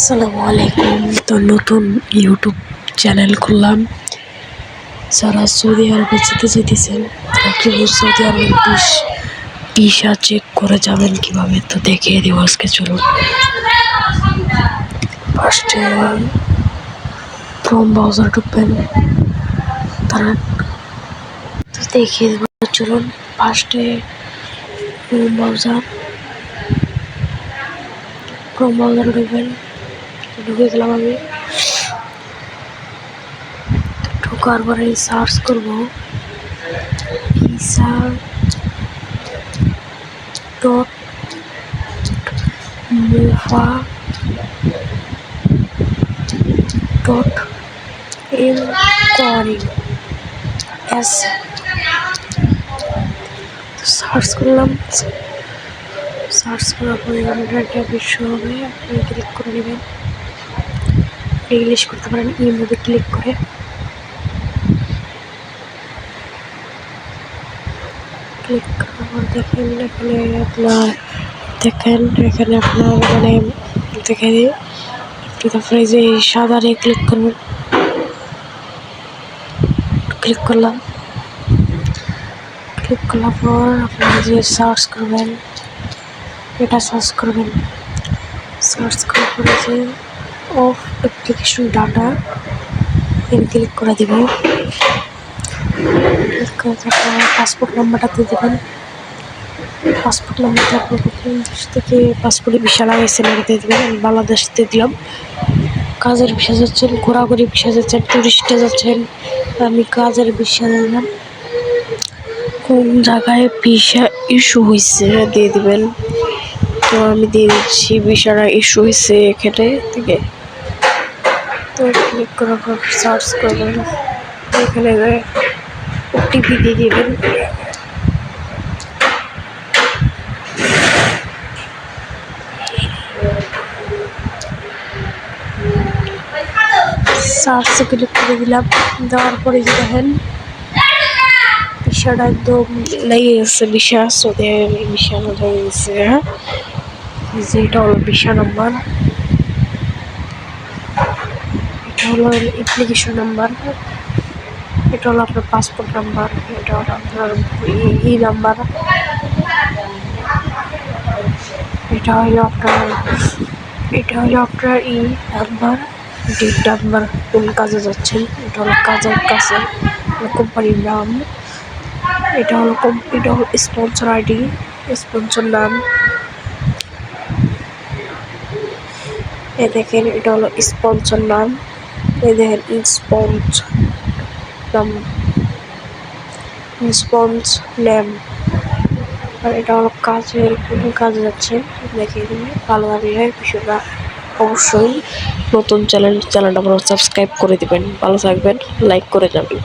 আসসালামু আলাইকুম। তো নতুন ইউটিউব চ্যানেল খুললাম। যারা সৌদি আরবে যেতে চাইতেছেন, সৌদি আরবের ভিসা চেক করে যাবেন কিভাবে, তো দেখিয়ে দেবো আজকে। চলুন, ফার্স্টে ক্রোম ব্রাউজার ঢুকবেন, তারা তো দেখিয়ে দেবো। চলুন, ফার্স্টে ক্রোম ব্রাউজার ঢুকবেন। ঢুকে গেলাম আমি। ঢোকার পরে সার্চ করবো visa dot mofa dot enquiry S search করলাম। সার্চ করার পরে আমরা একটা বিষয় হবে, আপনি ক্লিক করে নেবেন। ইংলিশ করতে পারেন, এর মধ্যে ক্লিক করে করার পর দেখেন এখানে আপনার মানে দেখে দিই। তারপরে যে সাদারে ক্লিক করবেন, ক্লিক করলাম। ক্লিক করার পর আপনারা যে সার্চ করবেন, এটা সার্চ করবেন। সার্চ করার পরে যে অফ অ্যাপ্লিকেশন ডাটা এর ক্লিক করে দেবেন। পাসপোর্ট নাম্বারটা দিয়ে দেবেন। পাসপোর্ট নাম্বারটা আপনার কোন দেশ থেকে পাসপোর্টে ভিসা লাগাইছেন এটা দিয়ে দেবেন। আমি বাংলাদেশ দিয়ে দিলাম। কাজের ভিসা যাচ্ছেন, ঘোরাঘুরি ভিসা যাচ্ছেন, টুরিস্টে যাচ্ছেন, আমি কাজের ভিসা দিলাম। কোন জায়গায় ভিসা ইস্যু হয়েছে দিয়ে দিবেন। তো আমি দিয়ে দিচ্ছি ভিসাটা ইস্যু হয়েছে এখানে থেকে। তো ক্লিক করার পর সার্চ করবেন, এখানে ওটিপি দিয়ে দিবেন। সার্চে ক্লিক করে দিলাম। দেওয়ার পরে যে দেখেন ভিসাটা একদম লেগে গেছে, ভিসা সৌদি ভিসা লেগে গেছে। হ্যাঁ, যে এটা হলো ভিসা নাম্বার, এটা হলো অ্যাপ্লিকেশন নাম্বার, এটা হলো আপনার পাসপোর্ট নাম্বার, এটা হলো আপনার ই নাম্বার, এটা হলো আপনার ই নাম্বার, ডেট নাম্বার, কোন কাজে যাচ্ছেন, এটা হলো কাজের কাছে কোম্পানির নাম, এটা হলো স্পন্সর আইডি, স্পন্সর নাম। এ দেখেন এটা হলো স্পন্সর নাম, এ দেখেন স্পন্স নেম। আর এটা হলো কোন কাজে যাচ্ছেন দেখিয়ে দিবে। ভালো লাগলে বিষয়টা অবশ্যই নতুন চ্যানেলটা সাবস্ক্রাইব করে দিবেন। ভালো থাকবেন, লাইক করে যাবেন।